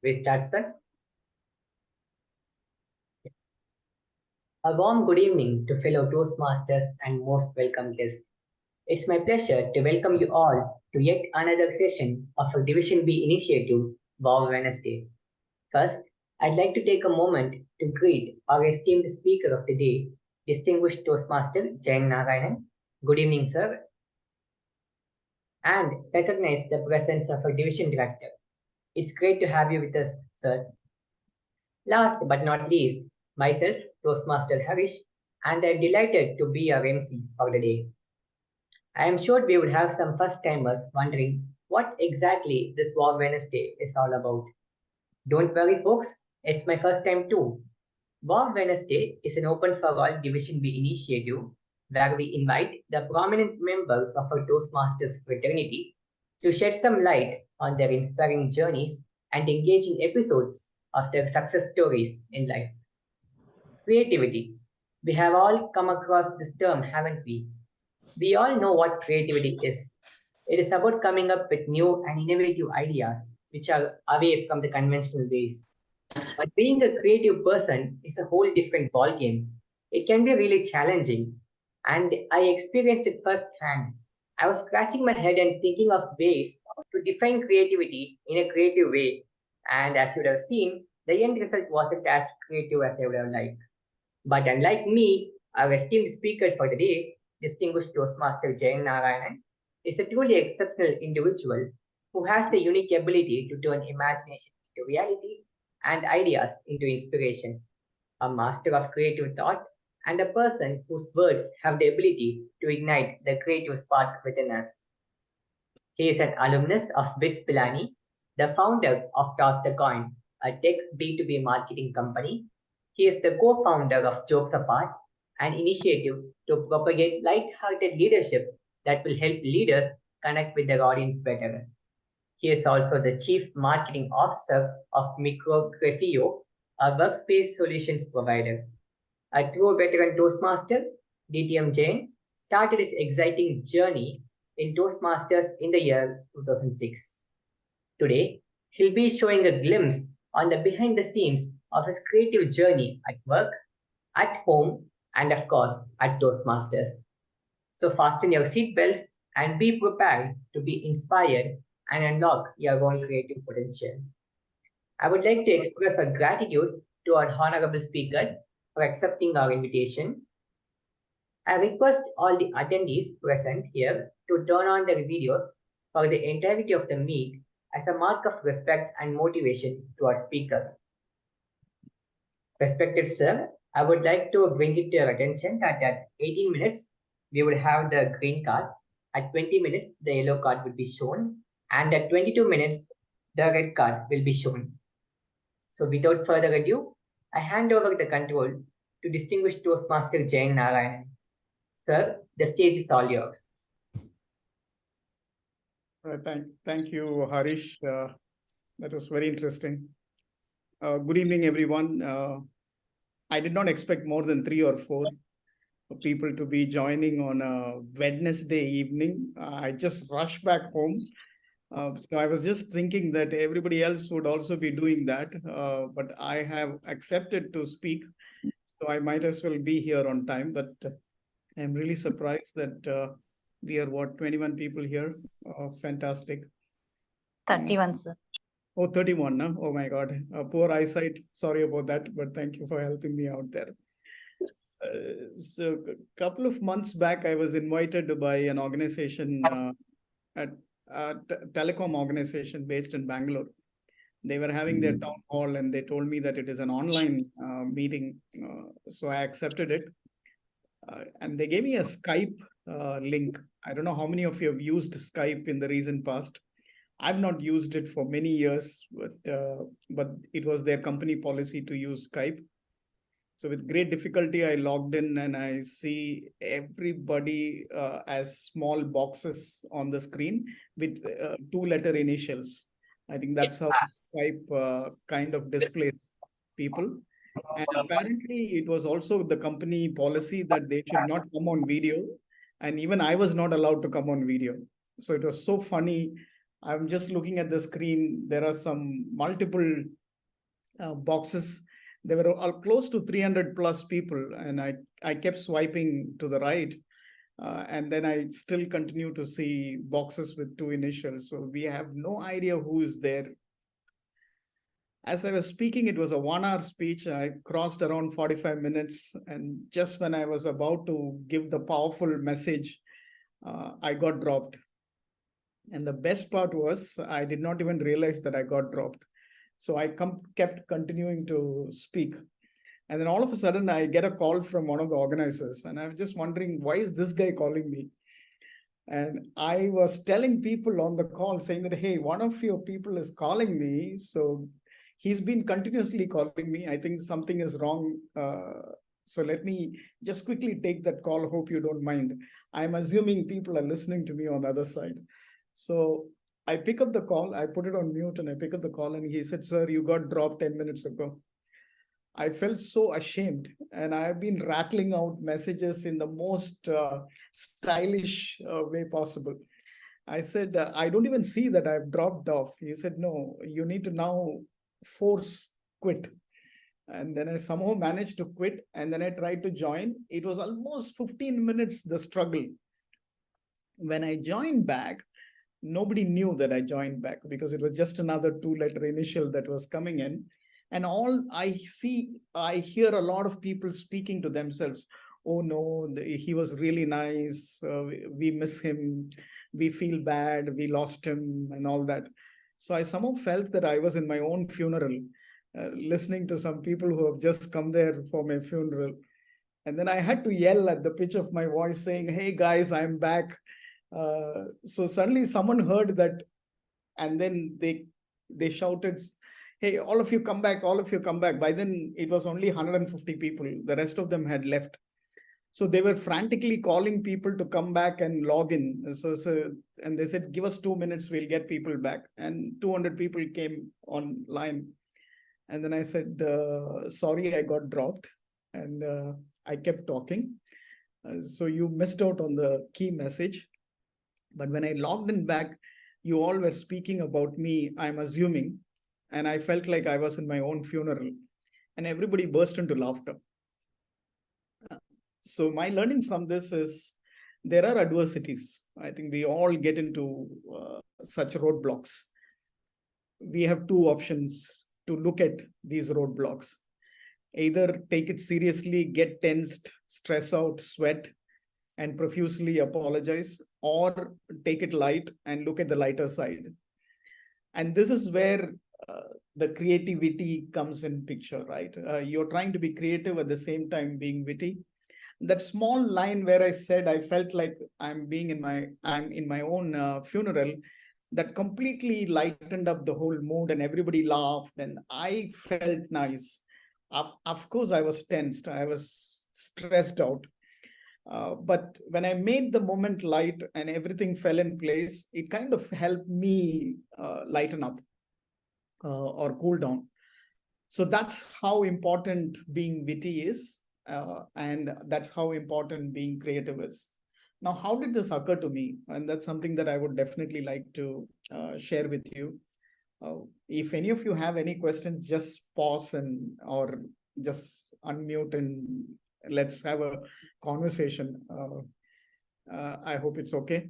We start, sir. A warm good evening to fellow Toastmasters and most welcome guests. It's my pleasure to welcome you all to yet another session of a Division B initiative, Wow Wednesday. First, I'd like to take a moment to greet our esteemed speaker of the day, distinguished Toastmaster Jayan Narayanan. Good evening, sir, and recognize the presence of our Division Director. It's great to have you with us, sir. Last but not least, myself, Toastmaster Harish, and I'm delighted to be your MC for the day. I am sure we would have some first timers wondering what exactly this War Wednesday is all about. Don't worry, folks, it's my first time too. War Wednesday is an open for all Division B initiative where we invite the prominent members of our Toastmasters fraternity to shed some light on their inspiring journeys and engaging episodes of their success stories in life. Creativity. We have all come across this term, haven't we? We all know what creativity is. It is about coming up with new and innovative ideas which are away from the conventional ways. But being a creative person is a whole different ballgame. It can be really challenging, and I experienced it firsthand. I was scratching my head and thinking of ways to define creativity in a creative way, and as you would have seen, the end result wasn't as creative as I would have liked. But unlike me, our esteemed speaker for the day, distinguished Toastmaster Jayan Narayanan, is a truly exceptional individual who has the unique ability to turn imagination into reality and ideas into inspiration. A master of creative thought and a person whose words have the ability to ignite the creative spark within us. He is an alumnus of Bits Pilani, the founder of Toss the Coin, a tech B2B marketing company. He is the co-founder of Jokes Apart, an initiative to propagate light-hearted leadership that will help leaders connect with their audience better. He is also the Chief Marketing Officer of Micrografio, a workspace solutions provider. A true veteran Toastmaster, DTM Jayan started his exciting journey in Toastmasters in the year 2006. Today, he'll be showing a glimpse on the behind the scenes of his creative journey at work, at home, and of course, at Toastmasters. So fasten your seatbelts and be prepared to be inspired and unlock your own creative potential. I would like to express our gratitude to our honorable speaker for accepting our invitation. I request all the attendees present here to turn on their videos for the entirety of the meet as a mark of respect and motivation to our speaker. Respected sir, I would like to bring it to your attention that at 18 minutes, we would have the green card. At 20 minutes, the yellow card will be shown. And at 22 minutes, the red card will be shown. So without further ado, I hand over the control to distinguished Toastmaster Jayan Narayanan. Sir, the stage is all yours. Thank you, Harish. That was very interesting. Good evening, everyone. I did not expect more than 3 or 4 people to be joining on a Wednesday evening. I just rushed back home. So I was just thinking that everybody else would also be doing that, but I have accepted to speak, so I might as well be here on time. But I'm really surprised that we are, 21 people here. Fantastic. 31, sir. Oh, 31, no? Oh my God. Poor eyesight. Sorry about that, but thank you for helping me out there. So a couple of months back, I was invited by an organization, a telecom organization based in Bangalore. They were having their town hall and they told me that it is an online meeting. So I accepted it. And they gave me a Skype link. I don't know how many of you have used Skype in the recent past. I've not used it for many years, but it was their company policy to use Skype. So with great difficulty, I logged in and I see everybody as small boxes on the screen with 2-letter initials. I think that's how Skype kind of displays people. And apparently it was also the company policy that they should not come on video. And even I was not allowed to come on video. So it was so funny. I'm just looking at the screen. There are some multiple boxes. There were close to 300 plus people, and I kept swiping to the right. And then I still continue to see boxes with 2 initials. So we have no idea who is there. As I was speaking, it was a 1 hour speech. I crossed around 45 minutes. And just when I was about to give the powerful message, I got dropped. And the best part was I did not even realize that I got dropped. So I kept continuing to speak. And then all of a sudden, I get a call from one of the organizers. And I'm just wondering, why is this guy calling me? And I was telling people on the call saying that, hey, one of your people is calling me. So he's been continuously calling me. I think something is wrong. So let me just quickly take that call. Hope you don't mind. I'm assuming people are listening to me on the other side. So I pick up the call. I put it on mute and I pick up the call. And he said, sir, you got dropped 10 minutes ago. I felt so ashamed, and I've been rattling out messages in the most stylish way possible. I said, I don't even see that I've dropped off. He said, no, you need to now force quit. And then I somehow managed to quit, and then I tried to join. It was almost 15 minutes, the struggle. When I joined back, nobody knew that I joined back because it was just another 2-letter initial that was coming in. And all I hear a lot of people speaking to themselves. Oh no, he was really nice. We miss him. We feel bad. We lost him and all that. So I somehow felt that I was in my own funeral, listening to some people who have just come there for my funeral. And then I had to yell at the pitch of my voice saying, hey guys, I'm back. So suddenly someone heard that, and then they shouted, hey, all of you come back, all of you come back. By then, it was only 150 people. The rest of them had left. So they were frantically calling people to come back and log in. And they said, give us 2 minutes, we'll get people back. And 200 people came online. And then I said, sorry, I got dropped. And I kept talking. So you missed out on the key message. But when I logged in back, you all were speaking about me, I'm assuming. And I felt like I was in my own funeral, and everybody burst into laughter. So my learning from this is there are adversities. I think we all get into such roadblocks. We have 2 options to look at these roadblocks. Either take it seriously, get tensed, stress out, sweat, and profusely apologize, or take it light and look at the lighter side. And this is where the creativity comes in picture, right? You're trying to be creative at the same time being witty. That small line where I said I felt like I'm in my own funeral, that completely lightened up the whole mood, and everybody laughed, and I felt nice. Of course, I was tensed, I was stressed out. But when I made the moment light and everything fell in place, it kind of helped me lighten up. Or cool down. So that's how important being witty is, and that's how important being creative is. Now, how did this occur to me? And that's something that I would definitely like to share with you. If any of you have any questions, just pause or just unmute and let's have a conversation. I hope it's okay.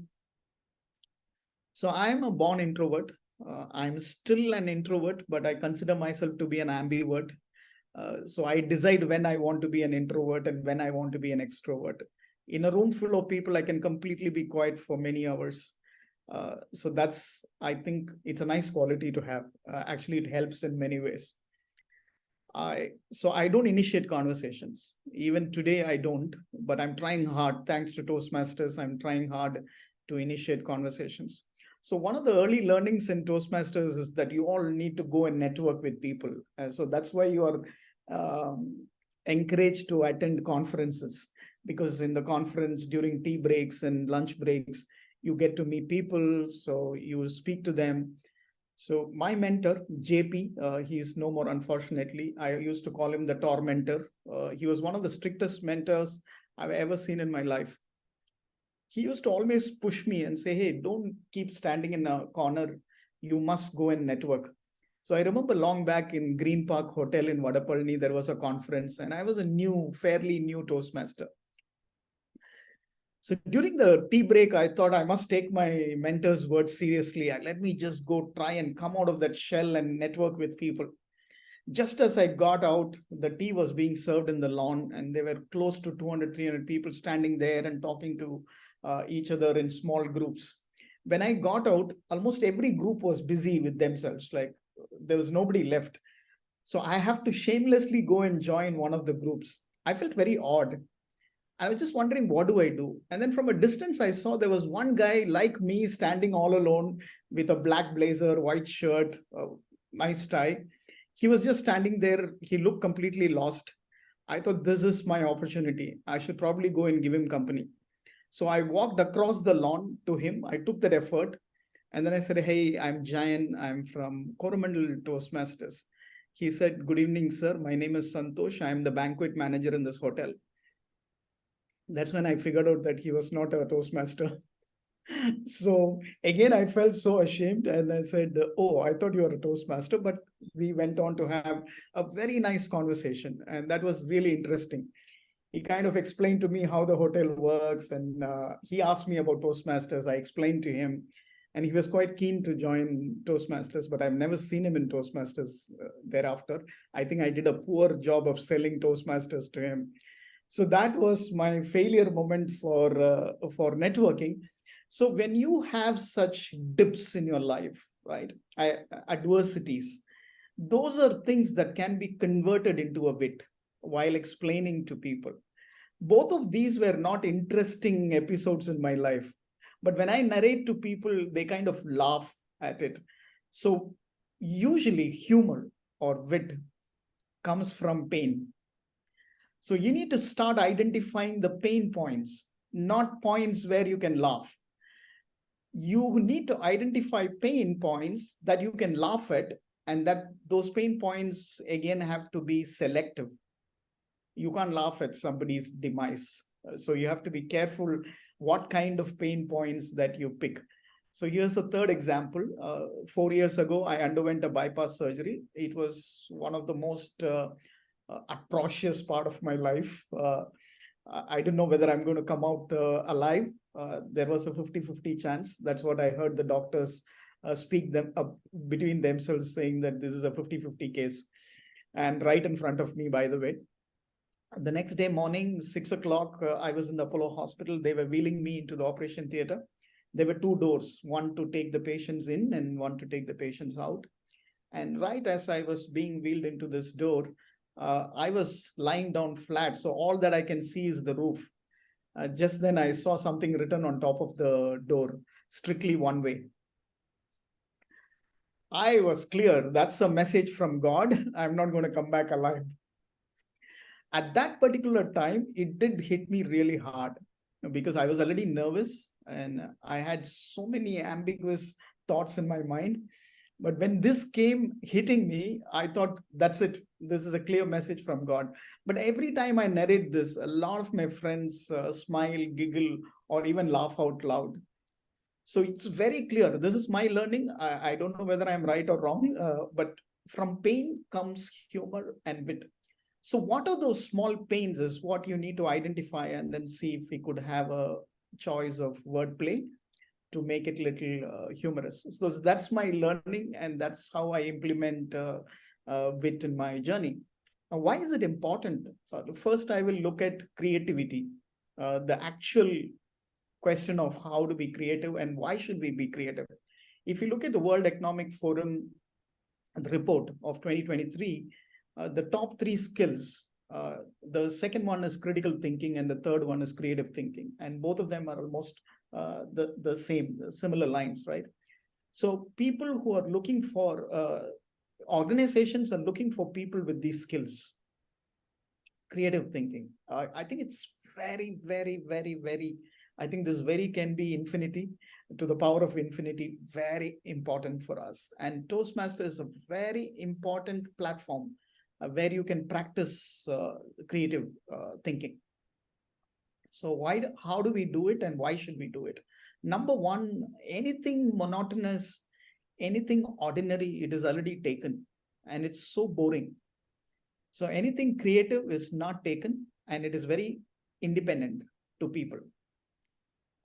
So I'm a born introvert. I'm still an introvert, but I consider myself to be an ambivert. So I decide when I want to be an introvert and when I want to be an extrovert. In a room full of people, I can completely be quiet for many hours. So I think it's a nice quality to have. Actually, it helps in many ways. So I don't initiate conversations. Even today, I don't, but I'm trying hard. Thanks to Toastmasters, I'm trying hard to initiate conversations. So one of the early learnings in Toastmasters is that you all need to go and network with people. So that's why you are encouraged to attend conferences, because in the conference, during tea breaks and lunch breaks, you get to meet people. So you speak to them. So my mentor, JP, he's no more, unfortunately. I used to call him the tormentor. He was one of the strictest mentors I've ever seen in my life. he used to always push me and say, hey, don't keep standing in a corner. You must go and network. So I remember long back in Green Park Hotel in Vadapalni, there was a conference and I was a fairly new Toastmaster. So during the tea break, I thought I must take my mentor's words seriously. Let me just go try and come out of that shell and network with people. Just as I got out, the tea was being served in the lawn and there were close to 200, 300 people standing there and talking to each other in small groups. When I got out, almost every group was busy with themselves. Like there was nobody left. So I have to shamelessly go and join one of the groups. I felt very odd. I was just wondering, what do I do? And then from a distance, I saw there was one guy like me standing all alone with a black blazer, white shirt, nice tie. He was just standing there. He looked completely lost. I thought, this is my opportunity. I should probably go and give him company. So I walked across the lawn to him. I took that effort. And then I said, hey, I'm Jayan. I'm from Coromandel Toastmasters. He said, good evening, sir. My name is Santosh. I'm the banquet manager in this hotel. That's when I figured out that he was not a Toastmaster. So again, I felt so ashamed and I said, oh, I thought you were a Toastmaster, but we went on to have a very nice conversation. And that was really interesting. He kind of explained to me how the hotel works and he asked me about Toastmasters. I explained to him and he was quite keen to join Toastmasters, but I've never seen him in Toastmasters thereafter. I think I did a poor job of selling Toastmasters to him. So that was my failure moment for networking. So when you have such dips in your life, right, adversities, those are things that can be converted into a wit while explaining to people. Both of these were not interesting episodes in my life, but when I narrate to people, they kind of laugh at it. So usually humor or wit comes from pain. So you need to start identifying the pain points, not points where you can laugh. You need to identify pain points that you can laugh at, and that those pain points again have to be selective. You can't laugh at somebody's demise. So you have to be careful what kind of pain points that you pick. So here's a third example. 4 years ago, I underwent a bypass surgery. It was one of the most atrocious part of my life. I don't know whether I'm going to come out alive. There was a 50-50 chance. That's what I heard the doctors speak them up between themselves, saying that this is a 50-50 case. And right in front of me, by the way. The next day morning, 6 o'clock, I was in the Apollo hospital. They were wheeling me into the operation theater. There were two doors, one to take the patients in and one to take the patients out. And right as I was being wheeled into this door, I was lying down flat. So all that I can see is the roof. Just then I saw something written on top of the door, strictly one way. I was clear, that's a message from God. I'm not going to come back alive. At that particular time, it did hit me really hard because I was already nervous and I had so many ambiguous thoughts in my mind. But when this came hitting me, I thought, that's it. This is a clear message from God. But every time I narrate this, a lot of my friends smile, giggle, or even laugh out loud. So it's very clear. This is my learning. I don't know whether I'm right or wrong, but from pain comes humor and wit. So what are those small pains is what you need to identify and then see if we could have a choice of wordplay to make it little humorous. So that's my learning and that's how I implement wit in my journey. Why is it important? First, I will look at creativity, the actual question of how to be creative and why should we be creative. If you look at the World Economic Forum report of 2023, the top three skills, the second one is critical thinking and the third one is creative thinking. And both of them are almost the same, similar lines, right? So people who are looking for, organizations are looking for people with these skills. Creative thinking. I think it's very, very, very, very, I think this very can be infinity to the power of infinity, very important for us. And Toastmaster is a very important platform where you can practice creative thinking. So how do we do it and why should we do it? Number one, anything monotonous, anything ordinary, it is already taken and it's so boring. So anything creative is not taken and it is very independent to people.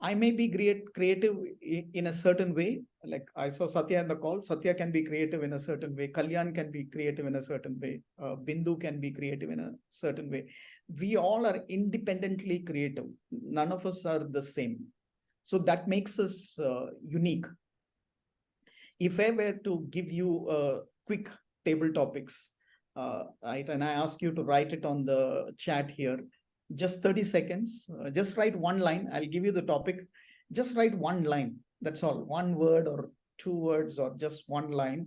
I may be creative in a certain way. Like I saw Satya in the call. Satya can be creative in a certain way. Kalyan can be creative in a certain way. Bindu can be creative in a certain way. We all are independently creative. None of us are the same. So that makes us unique. If I were to give you quick table topics, right, and I ask you to write it on the chat here, just 30 seconds, just write one line. I'll give you the topic. Just write one line. That's all. One word or two words or just one line.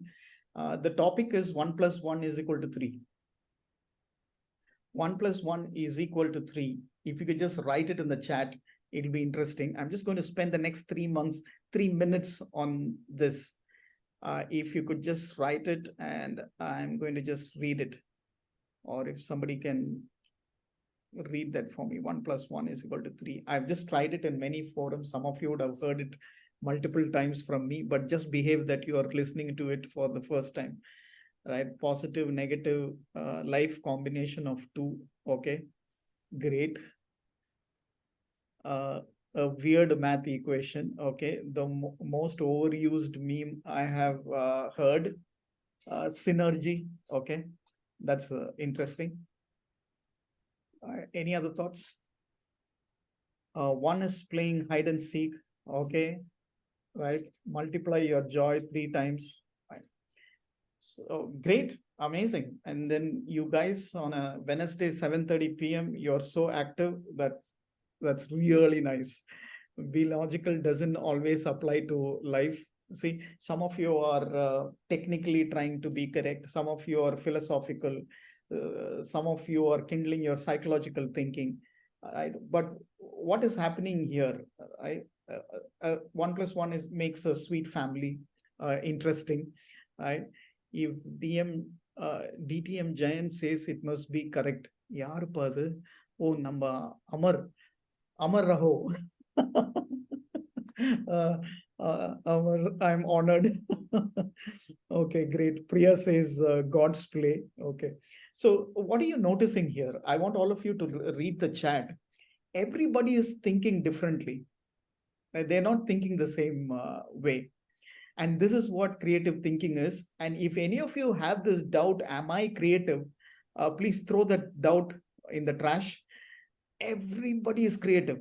The topic is 1 + 1 is equal to 3. 1 + 1 is equal to 3. If you could just write it in the chat, it'll be interesting. I'm just going to spend the next 3 minutes on this. If you could just write it and I'm going to just read it. Or if somebody can read that for me. 1 + 1 is equal to 3. I've just tried it in many forums. Some of you would have heard it multiple times from me, but just behave that you are listening to it for the first time, right? Positive, negative, life combination of 2. Okay, great. A weird math equation. Okay, the most overused meme I have heard. Synergy. Okay, that's interesting. Any other thoughts? One is playing hide and seek. Okay, right. Multiply your joy 3 times. Right. So great, amazing. And then you guys on a Wednesday 7:30 p.m. you're so active that's really nice. Be logical doesn't always apply to life. See, some of you are technically trying to be correct. Some of you are philosophical. Some of you are kindling your psychological thinking. Right? But what is happening here? 1 + 1 makes a sweet family interesting. Right? If DTM Jayan says it must be correct. Yaar padu? Oh, namba Amar Raho. Amar, I'm honored. Okay, great. Priya says God's play. Okay. So what are you noticing here? I want all of you to read the chat. Everybody is thinking differently. They're not thinking the same way. And this is what creative thinking is. And if any of you have this doubt, am I creative? Please throw that doubt in the trash. Everybody is creative.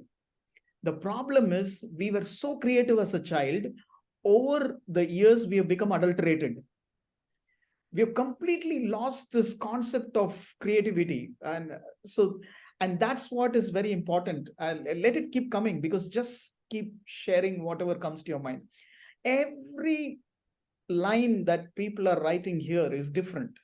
The problem is we were so creative as a child. Over the years, we have become adulterated. We have completely lost this concept of creativity. And that's what is very important. Let it keep coming, because just keep sharing whatever comes to your mind. Every line that people are writing here is different.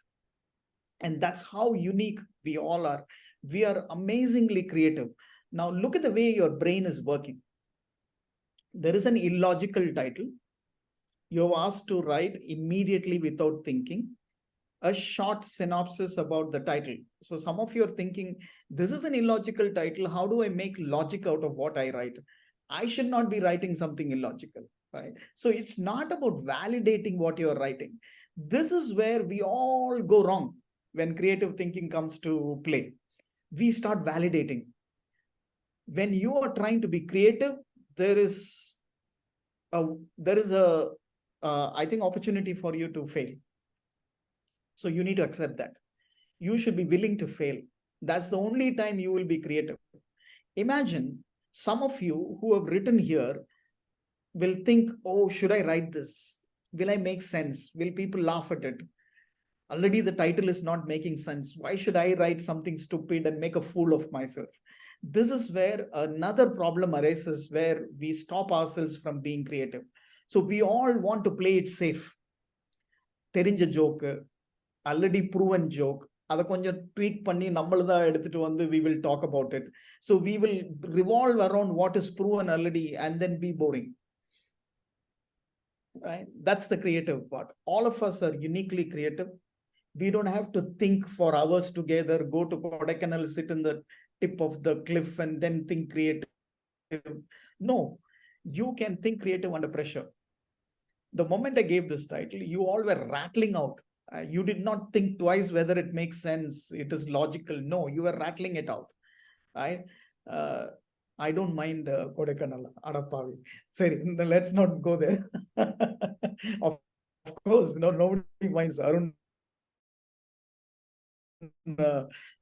And that's how unique we all are. We are amazingly creative. Now look at the way your brain is working. There is an illogical title. You're asked to write immediately without thinking a short synopsis about the title. So some of you are thinking, this is an illogical title. How do I make logic out of what I write? I should not be writing something illogical, right? So it's not about validating what you're writing. This is where we all go wrong when creative thinking comes to play. We start validating. When you are trying to be creative, there is a I think opportunity for you to fail. So you need to accept that. You should be willing to fail. That's the only time you will be creative. Imagine some of you who have written here will think, oh, should I write this? Will I make sense? Will people laugh at it? Already the title is not making sense. Why should I write something stupid and make a fool of myself? This is where another problem arises, where we stop ourselves from being creative. So we all want to play it safe. Therinja joke, already proven joke. அதை கொஞ்சம் tweak பண்ணி நம்மளதா எடுத்துட்டு வந்து we will talk about it. So we will revolve around what is proven already and then be boring. Right? That's the creative part. All of us are uniquely creative. We don't have to think for hours together, go to Kodaikanal, sit in the tip of the cliff and then think creative. No, you can think creative under pressure. The moment I gave this title, you all were rattling out. You did not think twice whether it makes sense, it is logical. No, you were rattling it out. Right? Uh, I don't mind Kodaikanal, Adapavi. Sorry, let's not go there. Of course, no, nobody minds Arun.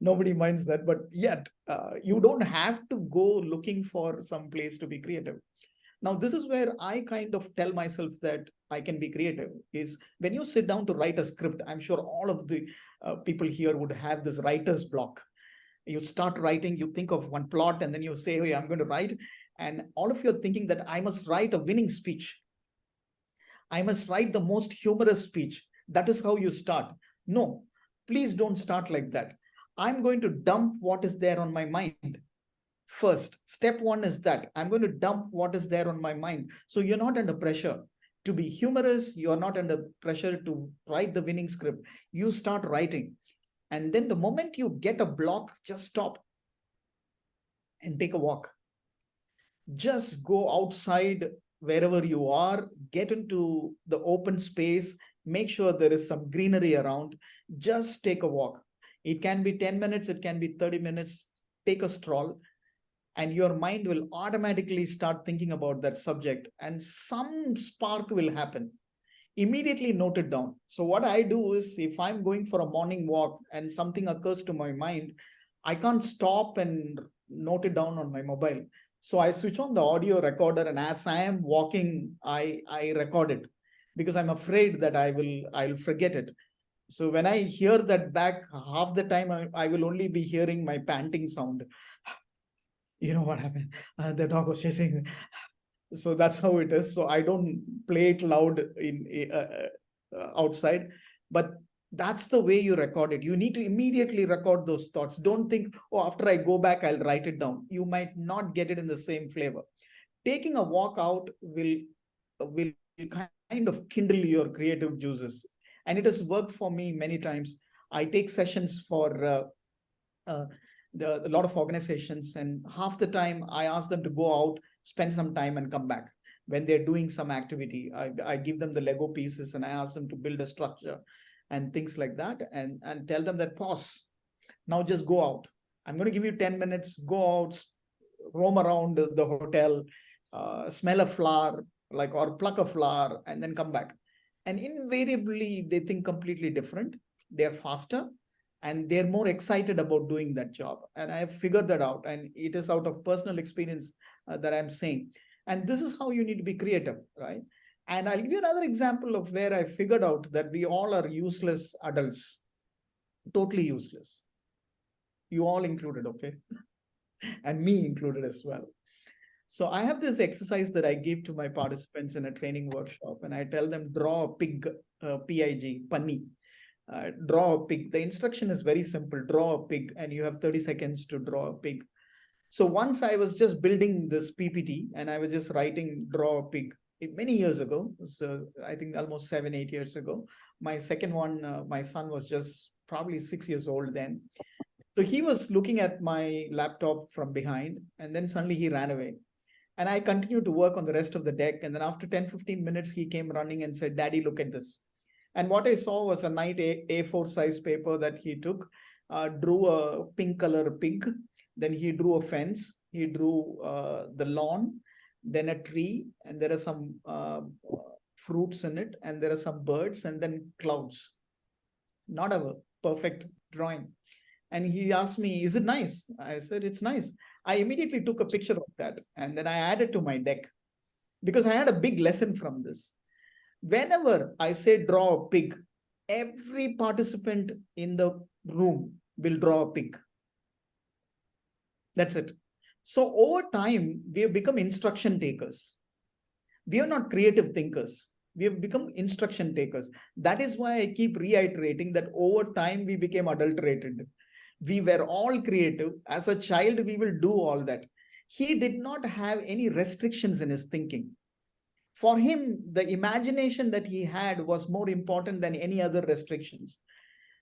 Nobody minds that, but yet you don't have to go looking for some place to be creative. Now, this is where I kind of tell myself that I can be creative is when you sit down to write a script. I'm sure all of the people here would have this writer's block. You start writing, you think of one plot, and then you say, hey, I'm going to write. And all of you are thinking that I must write a winning speech. I must write the most humorous speech. That is how you start. No, please don't start like that. I'm going to dump what is there on my mind. First, step one is that I'm going to dump what is there on my mind. So you're not under pressure to be humorous. You're not under pressure to write the winning script. You start writing. And then the moment you get a block, just stop and take a walk. Just go outside wherever you are, get into the open space, make sure there is some greenery around, just take a walk. It can be 10 minutes, it can be 30 minutes, take a stroll, and your mind will automatically start thinking about that subject and some spark will happen. Immediately note it down. So what I do is if I'm going for a morning walk and something occurs to my mind, I can't stop and note it down on my mobile. So I switch on the audio recorder, and as I am walking, I record it because I'm afraid that I'll forget it. So when I hear that back, half the time I will only be hearing my panting sound. You know what happened? The dog was chasing me. So that's how it is. So I don't play it loud in outside, but that's the way you record it. You need to immediately record those thoughts. Don't think, oh, after I go back, I'll write it down. You might not get it in the same flavor. Taking a walk out will kind of kindle your creative juices. And it has worked for me many times. I take sessions for a lot of organizations, and half the time I ask them to go out, spend some time and come back. When they're doing some activity, I give them the Lego pieces and I ask them to build a structure and things like that, and tell them that pause. Now just go out. I'm going to give you 10 minutes, go out, roam around the hotel, smell a flower, like, or pluck a flower, and then come back. And invariably, they think completely different. They're faster and they're more excited about doing that job. And I have figured that out. And it is out of personal experience that I'm saying. And this is how you need to be creative, right? And I'll give you another example of where I figured out that we all are useless adults, totally useless. You all included, okay? And me included as well. So I have this exercise that I give to my participants in a training workshop, and I tell them draw a pig, P-I-G, punny. Draw a pig. The instruction is very simple. Draw a pig, and you have 30 seconds to draw a pig. So once I was just building this PPT, and I was just writing draw a pig many years ago. So I think almost 7-8 years ago. My second one, my son was just probably 6 years old then. So he was looking at my laptop from behind, and then suddenly he ran away. And I continued to work on the rest of the deck. And then after 10-15 minutes, he came running and said, Daddy, look at this. And what I saw was a nice A4 size paper that he took, drew a pink color pig. Then he drew a fence. He drew the lawn, then a tree, and there are some fruits in it, and there are some birds, and then clouds. Not a perfect drawing. And he asked me, is it nice? I said, it's nice. I immediately took a picture of that, and then I added to my deck because I had a big lesson from this. Whenever I say draw a pig, every participant in the room will draw a pig. That's it. So over time, we have become instruction takers. We are not creative thinkers. We have become instruction takers. That is why I keep reiterating that over time, we became adulterated. We were all creative. As a child, we will do all that. He did not have any restrictions in his thinking. For him, the imagination that he had was more important than any other restrictions.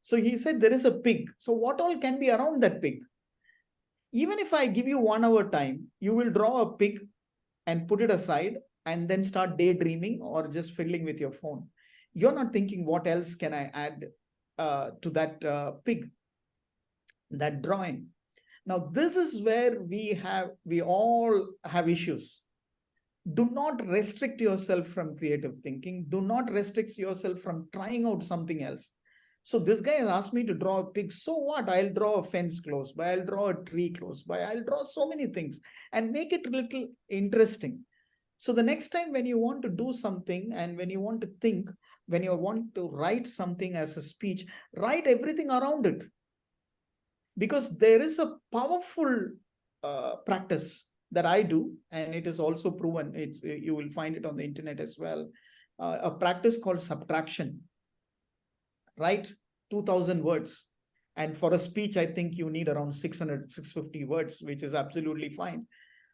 So he said, there is a pig. So what all can be around that pig? Even if I give you 1 hour time, you will draw a pig and put it aside and then start daydreaming or just fiddling with your phone. You're not thinking, what else can I add to that pig, that drawing? Now, this is where we all have issues. Do not restrict yourself from creative thinking. Do not restrict yourself from trying out something else. So this guy has asked me to draw a pig. So what? I'll draw a fence close by, I'll draw a tree close by, I'll draw so many things and make it a little interesting. So the next time when you want to do something and when you want to think, when you want to write something as a speech, write everything around it. Because there is a powerful practice that I do, and it is also proven. You will find it on the internet as well. A practice called subtraction. Write 2,000 words. And for a speech, I think you need around 600, 650 words, which is absolutely fine.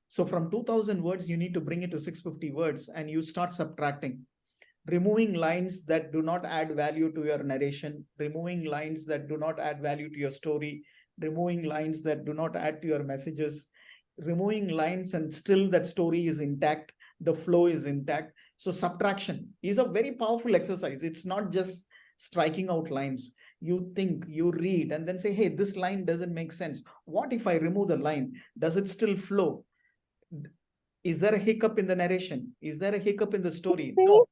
So from 2,000 words, you need to bring it to 650 words and you start subtracting. Removing lines that do not add value to your narration, removing lines that do not add value to your story, removing lines that do not add to your messages, removing lines and still that story is intact, the flow is intact. So subtraction is a very powerful exercise. It's not just striking out lines. You think, you read, and then say, hey, this line doesn't make sense. What if I remove the line? Does it still flow? Is there a hiccup in the narration? Is there a hiccup in the story? No.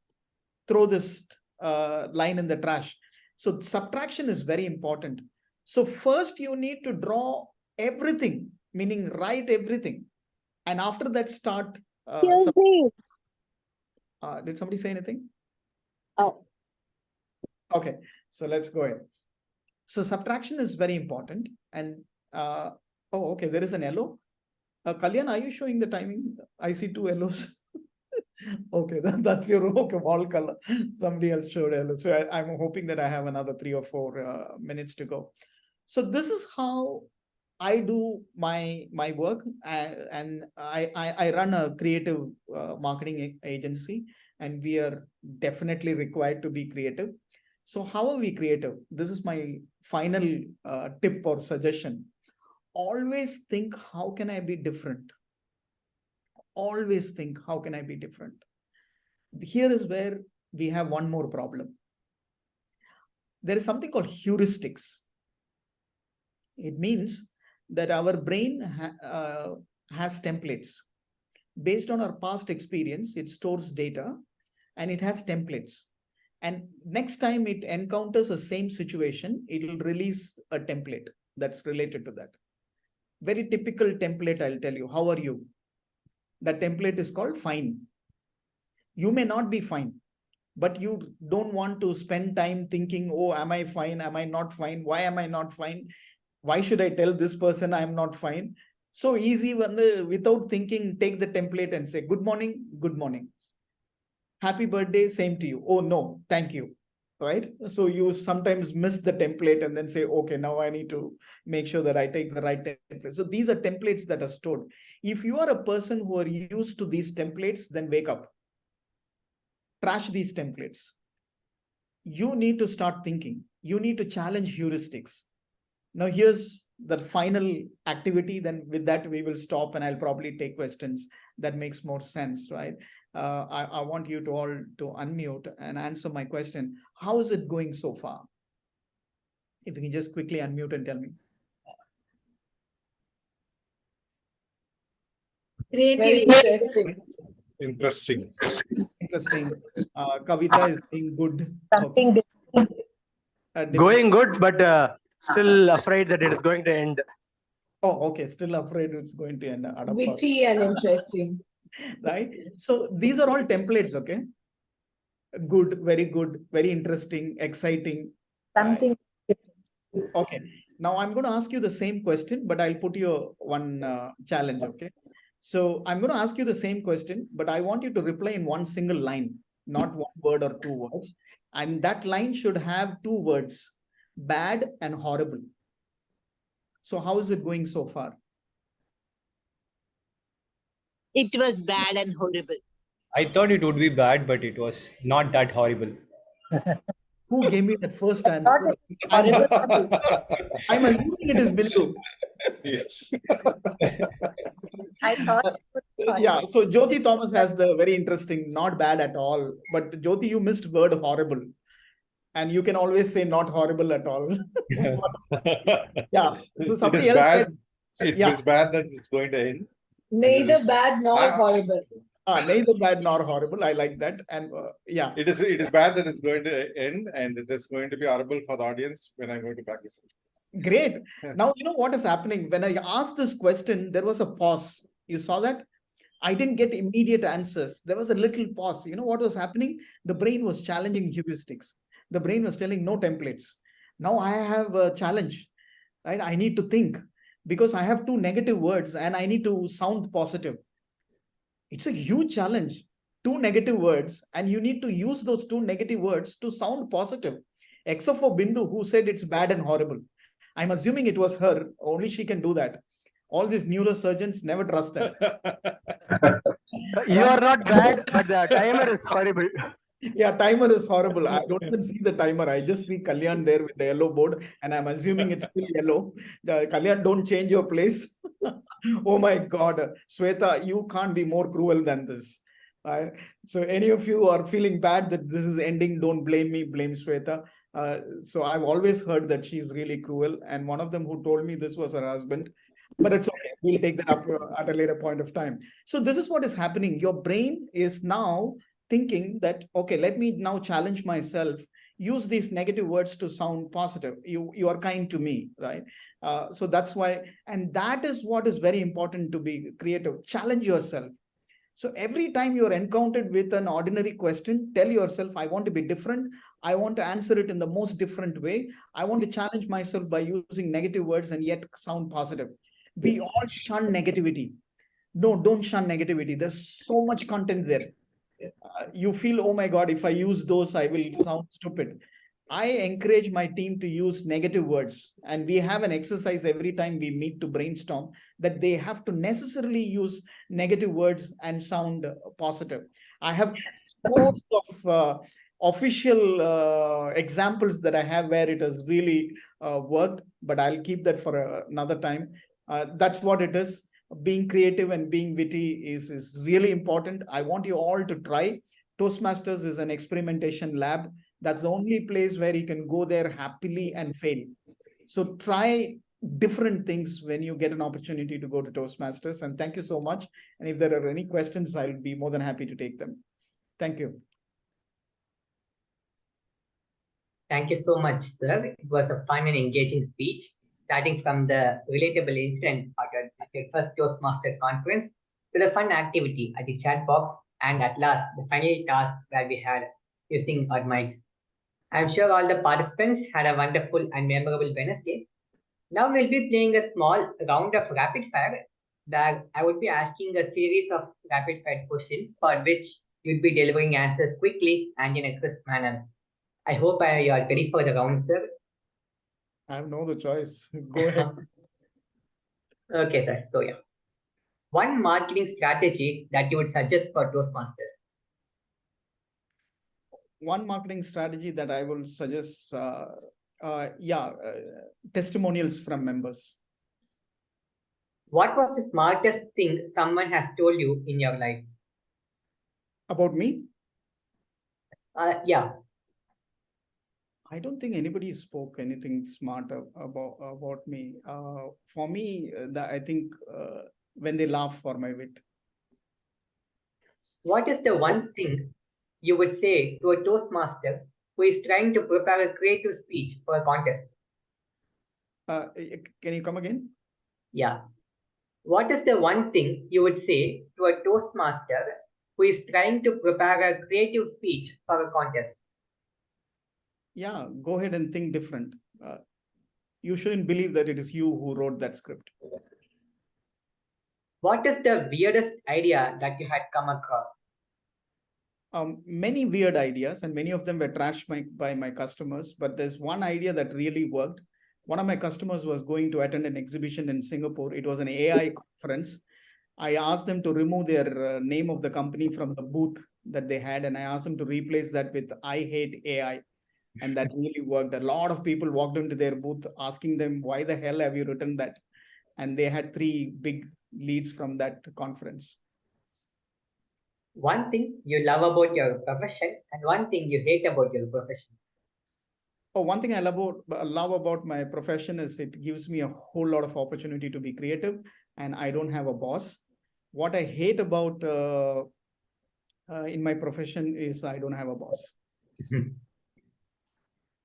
Throw this line in the trash. So subtraction is very important. So first you need to draw everything, meaning write everything. And after that start. Did somebody say anything? Oh. Okay, so let's go ahead. So subtraction is very important. And oh, okay, there is an yellow. Kalyan, are you showing the timing? I see 2 yellows. Okay, that's your wall color. Somebody else showed yellow. So I'm hoping that I have another 3 or 4 minutes to go. So this is how I do my work, and I run a creative marketing agency, and we are definitely required to be creative. So how are we creative? This is my final tip or suggestion. Always think, how can I be different? Always think, how can I be different? Here is where we have one more problem. There is something called heuristics. It means that our brain has templates. Based on our past experience, it stores data and it has templates. And next time it encounters the same situation, it will release a template that's related to that. Very typical template, I'll tell you. How are you? That template is called fine. You may not be fine, but you don't want to spend time thinking, oh, am I fine? Am I not fine? Why am I not fine? Why should I tell this person I'm not fine? So easy, without thinking, take the template and say, good morning, good morning. Happy birthday, same to you. Oh, no, thank you. Right? So you sometimes miss the template and then say, okay, now I need to make sure that I take the right template. So these are templates that are stored. If you are a person who are used to these templates, then wake up. Trash these templates. You need to start thinking. You need to challenge heuristics. Now here's the final activity. Then with that, we will stop and I'll probably take questions. That makes more sense, right? I want you to all to unmute and answer my question. How is it going so far? If you can just quickly unmute and tell me. Very interesting. Interesting. Interesting. Kavita is being good. Something Going good, but still afraid that it is going to end. Oh, okay. Still afraid it's going to end. witty and interesting. Right? So these are all templates, okay? Good, very interesting, exciting. Something. Okay. Now I'm going to ask you the same question, but I'll put you one challenge, okay? So I'm going to ask you the same question, but I want you to reply in one single line, not 1 word or 2 words. And that line should have 2 words, bad and horrible. So how is it going so far? It was bad and horrible. I thought it would be bad, but it was not that horrible. Who gave me that first answer? I'm assuming it is Bindu. Yes. I thought. Yeah, so Jyoti Thomas has the very interesting, not bad at all. But Jyoti, you missed word horrible. And you can always say not horrible at all. Yeah. So It somebody is else bad. said, It's bad that it's going to end. Neither bad nor Ah. horrible. neither bad nor horrible. I like that. And yeah. It is bad that it's going to end, and it is going to be horrible for the audience when I'm going to practice it. Great. Now, you know what is happening? When I asked this question, there was a pause. You saw that? I didn't get immediate answers. There was a little pause. You know what was happening? The brain was challenging heuristics. The brain was telling no templates. Now I have a challenge, right? I need to think because I have two negative words and I need to sound positive. It's a huge challenge. Two negative words, and you need to use those two negative words to sound positive. Except for Bindu, who said it's bad and horrible. I'm assuming it was her. Only she can do that. All these neurosurgeons, never trust them. You are not bad, but the timer is horrible. Yeah, timer is horrible. I don't even see the timer. I just see Kalyan there with the yellow board, and I'm assuming it's still yellow. Kalyan, don't change your place. Oh my God. Sweta, you can't be more cruel than this. So any of you are feeling bad that this is ending, don't blame me, blame Sweta. So I've always heard that she's really cruel. And one of them who told me this was her husband. But it's okay. We'll take that up at a later point of time. So this is what is happening. Your brain is now thinking that, okay, let me now challenge myself, use these negative words to sound positive. You are kind to me, right? So that's why, and that is what is very important to be creative. Challenge yourself. So every time you're encountered with an ordinary question, tell yourself, I want to be different. I want to answer it in the most different way. I want to challenge myself by using negative words and yet sound positive. We all shun negativity. No, don't shun negativity. There's so much content there. You feel, oh my God, if I use those, I will sound stupid. I encourage my team to use negative words. And we have an exercise every time we meet to brainstorm that they have to necessarily use negative words and sound positive. I have scores of official examples that I have where it has really worked, but I'll keep that for another time. That's what it is. Being creative and being witty is really important. I want you all to try. Toastmasters is an experimentation lab. That's the only place where you can go there happily and fail. So try different things when you get an opportunity to go to Toastmasters. And thank you so much. And if there are any questions, I'll be more than happy to take them. Thank you. Thank you so much, sir. It was a fun and engaging speech, starting from the relatable incident at your first Toastmaster conference to the fun activity at the chat box, and at last, the final task where we had using our mics. I'm sure all the participants had a wonderful and memorable Wednesday. Now we'll be playing a small round of rapid fire that I would be asking a series of rapid fire questions for which you'd be delivering answers quickly and in a crisp manner. I hope you are ready for the round, sir. I have no other choice. Go ahead. Okay, sir. So yeah. One marketing strategy that you would suggest for Toastmasters. One marketing strategy that I will suggest, testimonials from members. What was the smartest thing someone has told you in your life? About me? Yeah. I don't think anybody spoke anything smart about me. For me, I think when they laugh for my wit. What is the one thing you would say to a Toastmaster who is trying to prepare a creative speech for a contest? Can you come again? Yeah. What is the one thing you would say to a Toastmaster who is trying to prepare a creative speech for a contest? Yeah, go ahead and think different. You shouldn't believe that it is you who wrote that script. What is the weirdest idea that you had come across? Many weird ideas, and many of them were trashed by my customers, but there's one idea that really worked. One of my customers was going to attend an exhibition in Singapore. It was an AI conference. I asked them to remove their name of the company from the booth that they had, and I asked them to replace that with I hate AI. And that really worked. A lot of people walked into their booth asking them, why the hell have you written that? And they had 3 big leads from that conference. One thing you love about your profession and one thing you hate about your profession. Oh, one thing I love about my profession is it gives me a whole lot of opportunity to be creative, and I don't have a boss. What I hate about in my profession is I don't have a boss.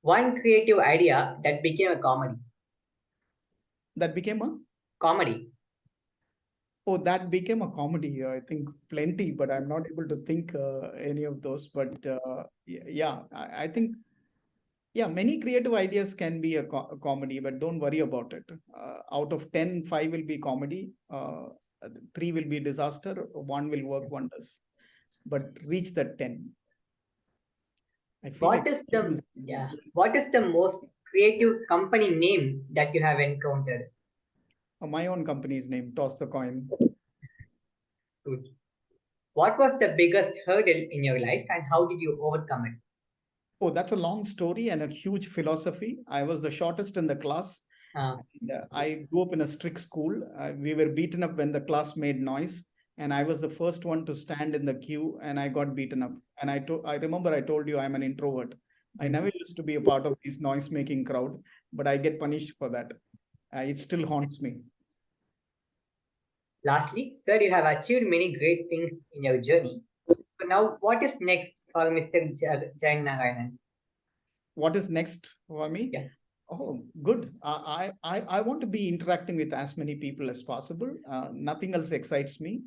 One creative idea that became a comedy. That became a Comedy. Oh, that became a comedy. I think plenty, but I'm not able to think any of those. But yeah, I think, yeah, many creative ideas can be a comedy, but don't worry about it. Out of 10, 5 will be comedy, 3 will be disaster, 1 will work wonders. But reach that 10. I feel What is the most creative company name that you have encountered? My own company's name, Toss the Coin. Good. What was the biggest hurdle in your life and how did you overcome it? Oh, that's a long story and a huge philosophy. I was the shortest in the class. I grew up in a strict school. We were beaten up when the class made noise. And I was the first one to stand in the queue and I got beaten up. And I remember I told you I'm an introvert. I never used to be a part of this noise-making crowd, but I get punished for that. It still haunts me. Lastly, sir, you have achieved many great things in your journey. So now, what is next for Mr. Jayan Narayanan? What is next for me? Yeah. Oh, good. I want to be interacting with as many people as possible. Nothing else excites me.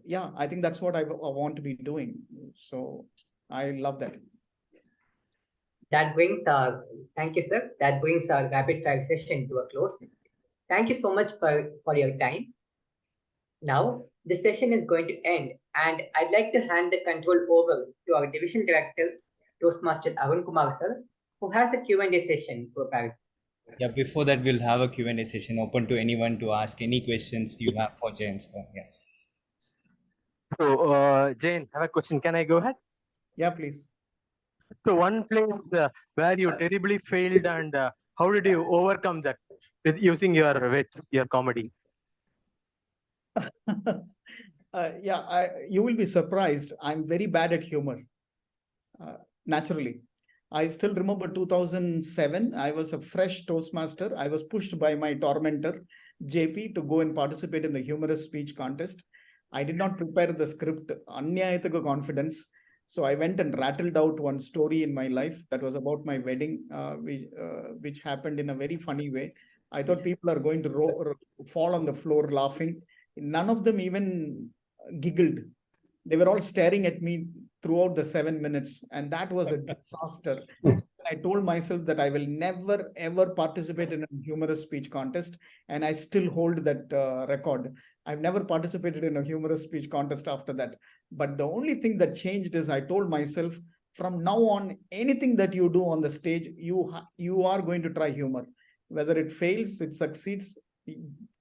Yeah, I think that's what I want to be doing. So I love that. That brings thank you, sir. That brings our rapid fire session to a close. Thank you so much for your time. Now, the session is going to end, and I'd like to hand the control over to our Division Director, Toastmaster Arun Kumar sir, who has a Q&A session prepared. Yeah, before that, we'll have a Q&A session open to anyone to ask any questions you have for Jayan sir. Yeah. So, Jane, I have a question. Can I go ahead? Yeah, please. So, one place where you terribly failed, and how did you overcome that with using your wit, your comedy? Yeah, you will be surprised. I'm very bad at humor. Naturally. I still remember 2007. I was a fresh Toastmaster. I was pushed by my tormentor, JP, to go and participate in the humorous speech contest. I did not prepare the script, Anyayataka confidence. So I went and rattled out one story in my life that was about my wedding, which happened in a very funny way. I thought people are going to fall on the floor laughing. None of them even giggled. They were all staring at me throughout the 7 minutes, and that was a disaster. I told myself that I will never, ever participate in a humorous speech contest, and I still hold that record. I've never participated in a humorous speech contest after that. But the only thing that changed is I told myself, from now on, anything that you do on the stage, you are going to try humor. Whether it fails, it succeeds,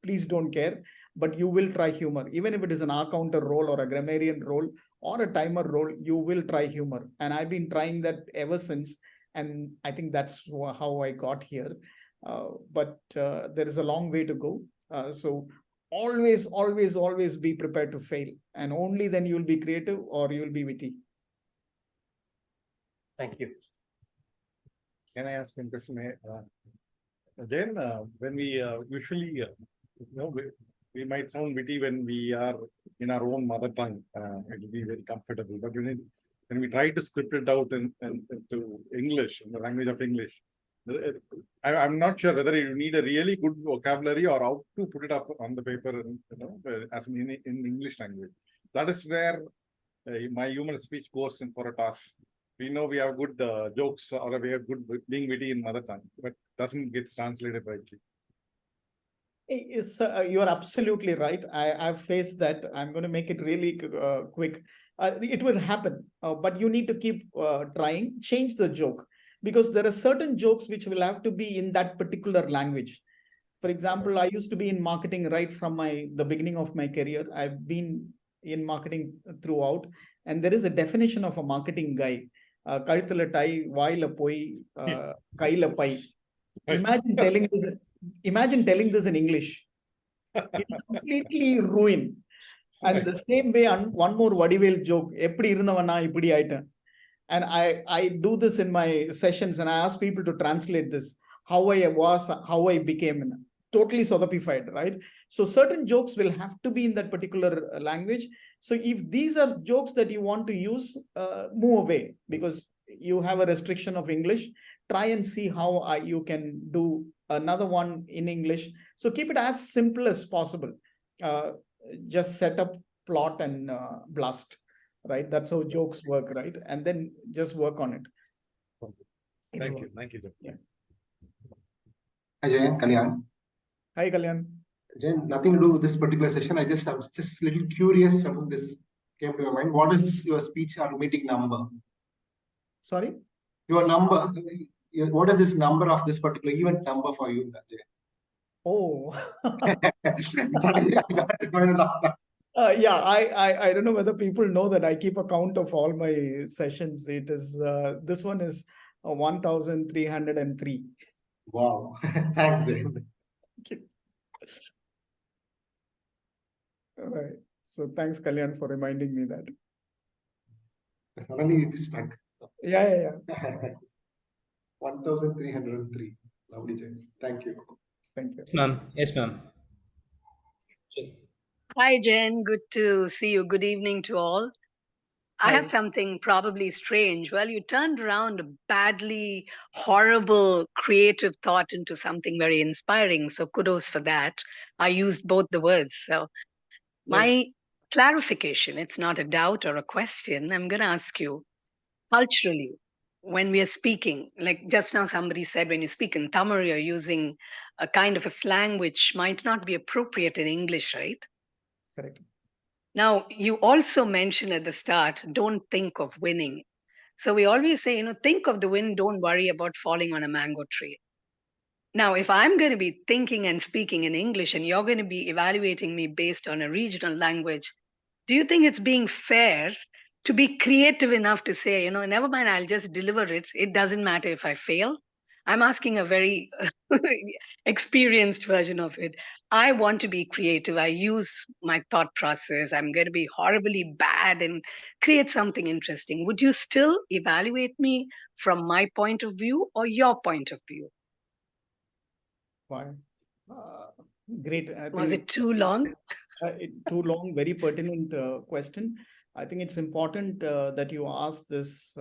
please don't care, but you will try humor. Even if it is an R-counter role or a grammarian role or a timer role, you will try humor. And I've been trying that ever since. And I think that's how I got here. But there is a long way to go. So always be prepared to fail. And only then you'll be creative or you'll be witty. Thank you. Can I ask one question? Then, when we usually, we might sound witty when we are in our own mother tongue. It will be very comfortable. But when we try to script it out into English, in the language of English, I'm not sure whether you need a really good vocabulary or how to put it up on the paper, as in English language. That is where my humor speech goes in for a toss. We know we have good jokes or we have good being witty in mother tongue, but doesn't get translated rightly. You are absolutely right. I've faced that. I'm going to make it really quick. It will happen, but you need to keep trying. Change the joke, because there are certain jokes which will have to be in that particular language. For example, I used to be in marketing right from the beginning of my career. I've been in marketing throughout, and there is a definition of a marketing guy. கழுத்துல tie, வாயில போய், கையில by. Imagine telling this in English. It completely ruin. And the same way, one more vadivel joke. Eppadi irundavana ipdi aitan. And I do this in my sessions, and I ask people to translate this. How I was, how I became. Totally sodapified, right? So certain jokes will have to be in that particular language. So if these are jokes that you want to use, move away, because you have a restriction of English. Try and see how you can do another one in English. So keep it as simple as possible. Just set up, plot, and blast, right? That's how jokes work, right? And then just work on it. Thank you. Thank you. Yeah. Hi, Jayan, Kalyan. Hi, Kalyan. Jayan, nothing to do with this particular session. I was just a little curious. Something this came to my mind. What is your speech or meeting number? Sorry? Your number. What is this number of this particular event number for you, Jayan? Oh. Suddenly I got it going on. Yeah, I don't know whether people know that I keep a count of all my sessions. It is this one is 1303. Wow. Thanks, Jayan. All right. So thanks, Kalyan, for reminding me that. Suddenly it is stuck. Yeah. 1303. Lovely, Jayan. Thank you. Thank you. Ma'am. Yes, ma'am. Hi, Jen. Good to see you. Good evening to all. I have something probably strange. Well, you turned around a badly horrible creative thought into something very inspiring. So kudos for that. I used both the words. So my clarification, it's not a doubt or a question. I'm going to ask you, culturally, when we are speaking, like just now somebody said, when you speak in Tamil, you're using a kind of a slang which might not be appropriate in English, right? Correct. Now, you also mentioned at the start, don't think of winning. So we always say, think of the win, don't worry about falling on a mango tree. Now, if I'm going to be thinking and speaking in English and you're going to be evaluating me based on a regional language, do you think it's being fair to be creative enough to say, never mind, I'll just deliver it. It doesn't matter if I fail. I'm asking a very experienced version of it. I want to be creative. I use my thought process. I'm going to be horribly bad and create something interesting. Would you still evaluate me from my point of view or your point of view? Fine. Great. Was it too long? Too long, very pertinent question. I think it's important that you ask this.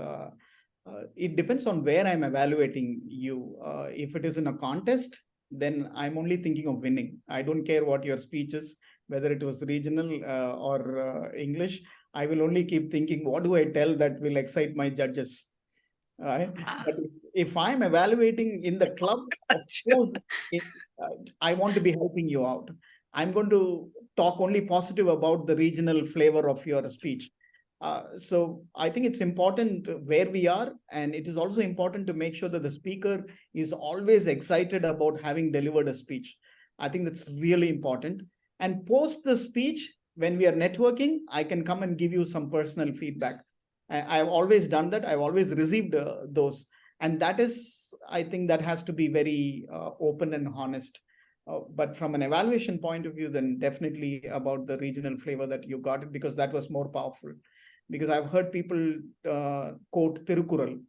It depends on where I'm evaluating you. If it is in a contest, then I'm only thinking of winning. I don't care what your speech is, whether it was regional or English. I will only keep thinking, what do I tell that will excite my judges? Right? But if I'm evaluating in the club, of course, I want to be helping you out. I'm going to talk only positive about the regional flavor of your speech. So I think it's important where we are, and it is also important to make sure that the speaker is always excited about having delivered a speech. I think that's really important. And post the speech, when we are networking, I can come and give you some personal feedback. I've always done that. I've always received those. And that is, I think that has to be very open and honest. But from an evaluation point of view, then definitely about the regional flavor that you got it, because that was more powerful. Because I've heard people quote Tirukural.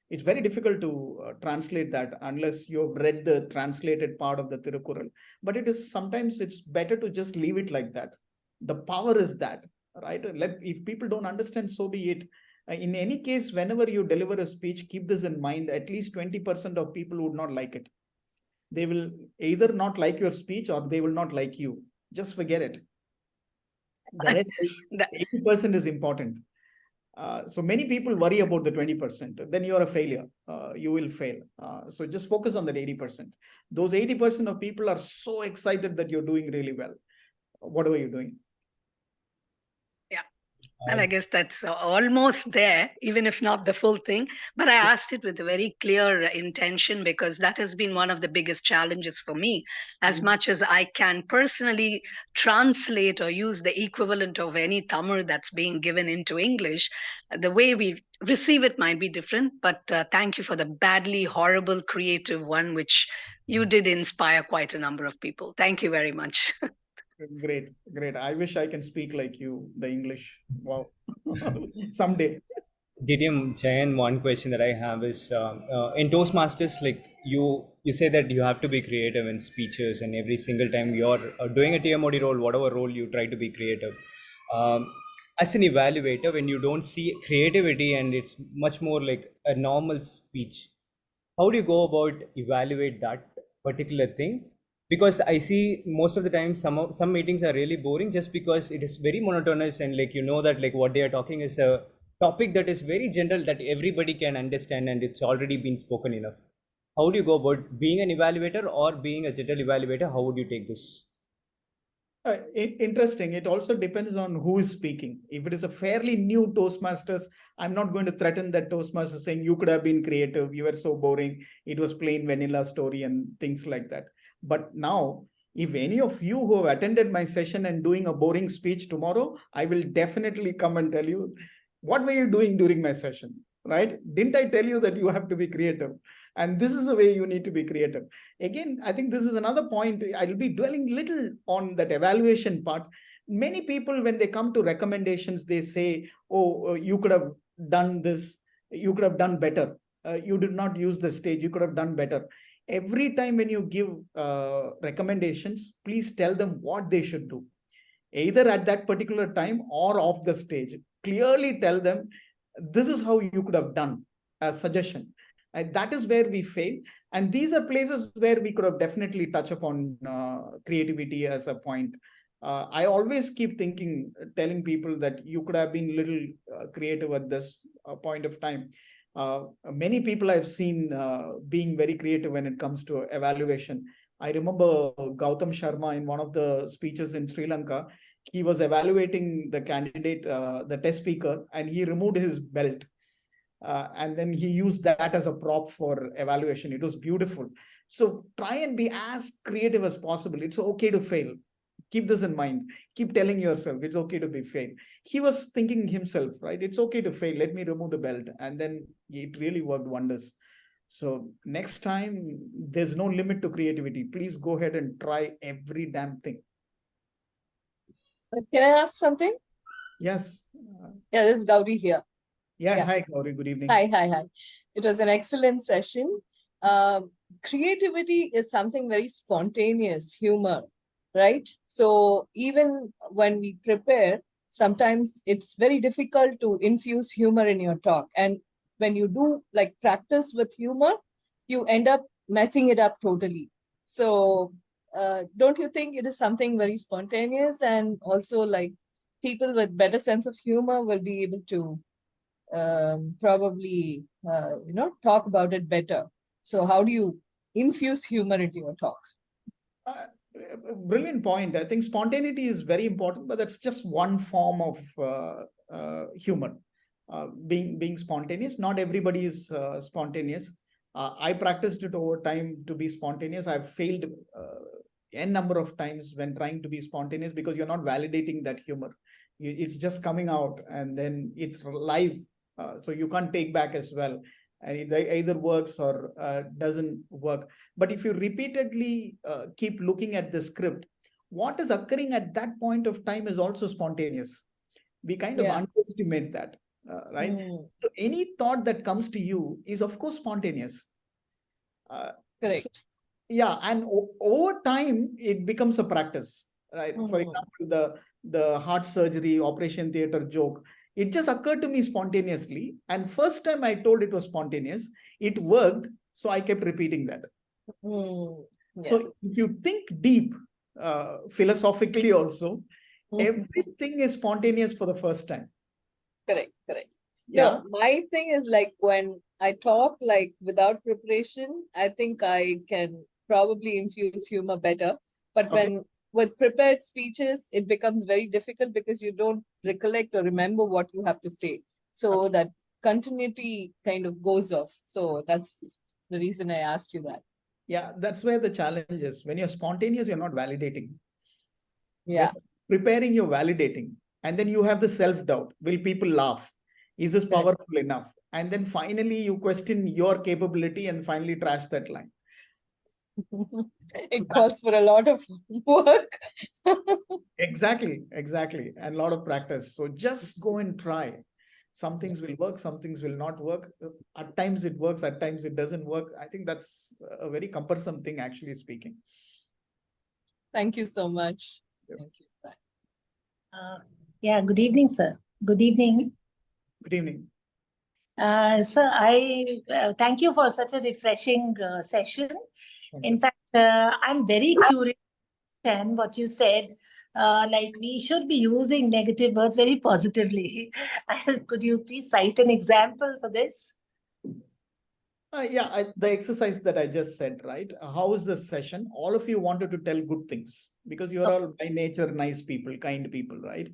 It's very difficult to translate that unless you've read the translated part of the Tirukural. But it is sometimes it's better to just leave it like that. The power is that, right? If people don't understand, so be it. In any case, whenever you deliver a speech, keep this in mind. At least 20% of people would not like it. They will either not like your speech or they will not like you. Just forget it. The rest, 80% is important. So many people worry about the 20%. Then you are a failure. You will fail. So just focus on that 80%. Those 80% of people are so excited that you're doing really well. What are you doing? Well, I guess that's almost there, even if not the full thing. But I asked it with a very clear intention because that has been one of the biggest challenges for me. As much as I can personally translate or use the equivalent of any Tamil that's being given into English, the way we receive it might be different. But thank you for the badly horrible creative one, which you did inspire quite a number of people. Thank you very much. Great, great. I wish I can speak like you, the English. Wow. Someday. DTM Jayan, one question that I have is in Toastmasters, like you say that you have to be creative in speeches, and every single time you're doing a TMOD role, whatever role you try to be creative. As an evaluator, when you don't see creativity and it's much more like a normal speech, how do you go about evaluate that particular thing? Because I see most of the time some meetings are really boring just because it is very monotonous, and like that like what they are talking is a topic that is very general that everybody can understand and it's already been spoken enough. How do you go about being an evaluator or being a general evaluator? How would you take this? Interesting. It also depends on who is speaking. If it is a fairly new Toastmasters, I'm not going to threaten that Toastmaster saying you could have been creative, you were so boring, it was plain vanilla story and things like that. But now, if any of you who have attended my session and doing a boring speech tomorrow, I will definitely come and tell you, what were you doing during my session, right? Didn't I tell you that you have to be creative? And this is the way you need to be creative. Again, I think this is another point. I'll be dwelling little on that evaluation part. Many people, when they come to recommendations, they say, oh, you could have done this, you could have done better. You did not use the stage, you could have done better. Every time when you give recommendations, please tell them what they should do, either at that particular time or off the stage. Clearly tell them, this is how you could have done a suggestion. And that is where we fail. And these are places where we could have definitely touched upon creativity as a point. I always keep telling people that you could have been little creative at this point of time. Many people I've seen being very creative when it comes to evaluation. I remember Gautam Sharma in one of the speeches in Sri Lanka. He was evaluating the candidate, the test speaker, and he removed his belt. And then he used that as a prop for evaluation. It was beautiful. So try and be as creative as possible. It's okay to fail. Keep this in mind. Keep telling yourself it's okay to be fail. He was thinking himself, right? It's okay to fail. Let me remove the belt. And then it really worked wonders. So next time, there's no limit to creativity. Please go ahead and try every damn thing. Can I ask something? Yes. Yeah, this is Gauri here. Yeah. Hi, Gauri. Good evening. Hi. It was an excellent session. Creativity is something very spontaneous, humor, right? So even when we prepare, sometimes it's very difficult to infuse humor in your talk. And when you do like practice with humor, you end up messing it up totally. So don't you think it is something very spontaneous, and also like people with better sense of humor will be able to probably talk about it better? So how do you infuse humor into your talk? Brilliant point. I think spontaneity is very important, but that's just one form of humor. Being spontaneous. Not everybody is spontaneous. I practiced it over time to be spontaneous. I've failed n number of times when trying to be spontaneous because you're not validating that humor. It's just coming out and then it's live. So you can't take back as well. And it either works or doesn't work. But if you repeatedly keep looking at the script, what is occurring at that point of time is also spontaneous. We kind of underestimate that, right? So any thought that comes to you is, of course, spontaneous. Correct. So, yeah, and over time, it becomes a practice, right? For example, the heart surgery, operation theater joke, it just occurred to me spontaneously. And first time I told it was spontaneous, it worked. So I kept repeating that. So if you think deep, philosophically also, everything is spontaneous for the first time. Correct. Yeah. No, my thing is like when I talk like without preparation, I think I can probably infuse humor better. But when with prepared speeches, it becomes very difficult because you don't recollect or remember what you have to say. So that continuity kind of goes off. So that's the reason I asked you that. Yeah, that's where the challenge is. When you're spontaneous, you're not validating. Yeah. When preparing, you're validating. And then you have the self-doubt. Will people laugh? Is this powerful enough? And then finally you question your capability and finally trash that line. It calls for a lot of work. Exactly. And a lot of practice. So just go and try. Some things will work, some things will not work. At times it works, at times it doesn't work. I think that's a very cumbersome thing, actually speaking. Thank you so much. Yep. Thank you. Bye. Yeah, good evening, sir. Good evening. Good evening. Sir, I thank you for such a refreshing session. In fact, I'm very curious and what you said, like we should be using negative words very positively. Could you please cite an example for this? The exercise that I just said, right? How is this session? All of you wanted to tell good things because you're all by nature nice people, kind people, right?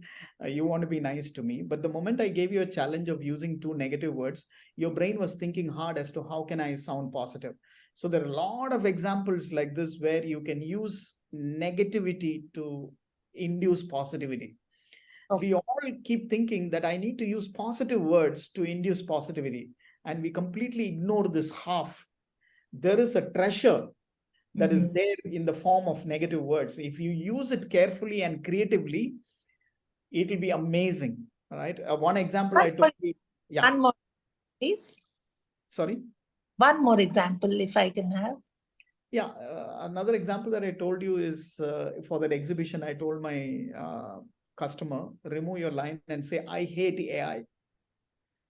You want to be nice to me. But the moment I gave you a challenge of using 2 negative words, your brain was thinking hard as to how can I sound positive. So there are a lot of examples like this where you can use negativity to induce positivity. We all keep thinking that I need to use positive words to induce positivity. And we completely ignore this half. There is a treasure that is there in the form of negative words. If you use it carefully and creatively, it will be amazing, right? One example I told you. Yeah. One more, please. Sorry? One more example, if I can have. Yeah, another example that I told you is for that exhibition, I told my customer, remove your line and say, I hate AI.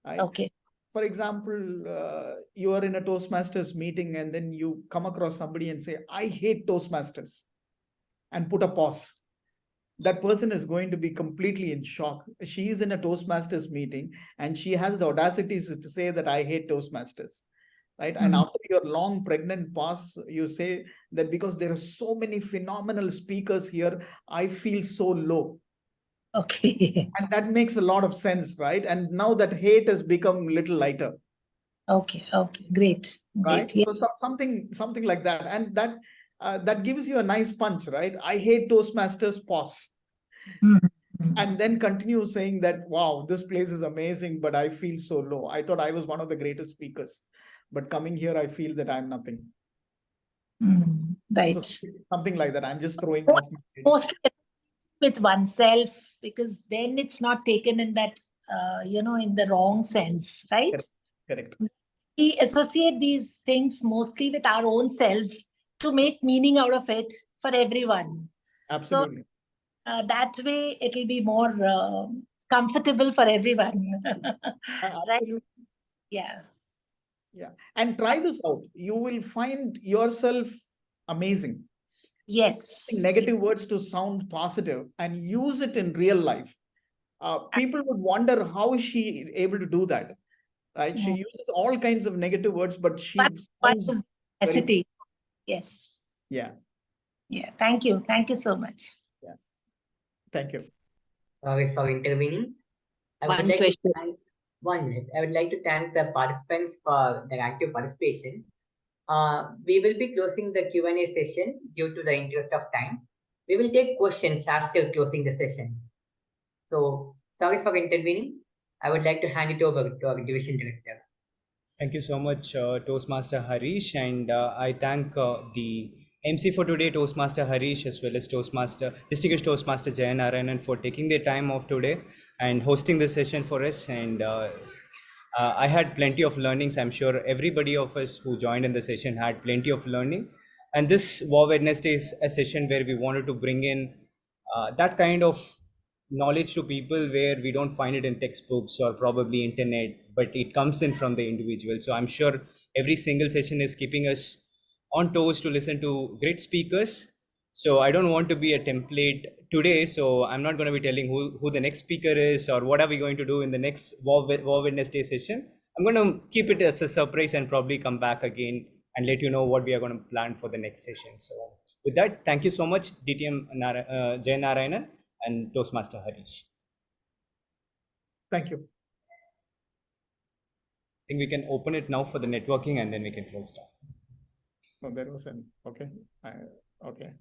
Right? Okay. For example, you are in a Toastmasters meeting and then you come across somebody and say, I hate Toastmasters, and put a pause. That person is going to be completely in shock. She is in a Toastmasters meeting and she has the audacity to say that I hate Toastmasters. Right. And after your long pregnant pause, you say that because there are so many phenomenal speakers here, I feel so low. Okay. And that makes a lot of sense, right? And now that hate has become a little lighter. Okay. Great. Right. Yes. So something like that. And that gives you a nice punch, right? I hate Toastmasters, pause. And then continue saying that, wow, this place is amazing, but I feel so low. I thought I was one of the greatest speakers, but coming here, I feel that I'm nothing. Right. So something like that. I'm just throwing off. Mostly with oneself, because then it's not taken in that, in the wrong sense, right? Correct. We associate these things mostly with our own selves to make meaning out of it for everyone. Absolutely. So that way it will be more comfortable for everyone. Right? Yeah. And try this out. You will find yourself amazing. Yes. Negative words to sound positive and use it in real life. People would wonder how is she able to do that, right? She uses all kinds of negative words, but she sounds very... Yes. Yeah. Thank you so much. Yeah. Thank you. Sorry for intervening. I would like to thank the participants for their active participation. We will be closing the Q&A session due to the interest of time. We will take questions after closing the session. So, sorry for intervening. I would like to hand it over to our division director. Thank you so much, Toastmaster Harish, and I thank the MC for today, Toastmaster Harish, as well as Distinguished Toastmaster Jayan Narayanan, for taking their time off today and hosting this session for us. And I had plenty of learnings. I'm sure everybody of us who joined in the session had plenty of learning. And this War Wednesday is a session where we wanted to bring in that kind of knowledge to people where we don't find it in textbooks or probably internet, but it comes in from the individual. So I'm sure every single session is keeping us on toes to listen to great speakers. So I don't want to be a template today. So I'm not going to be telling who the next speaker is or what are we going to do in the next War Wednesday session. I'm going to keep it as a surprise and probably come back again and let you know what we are going to plan for the next session. So With that, thank you so much, DTM Jayan Narayanan and Toastmaster Harish. Thank you. I think we can open it now for the networking and then we can close down. Oh, there was an okay. Okay.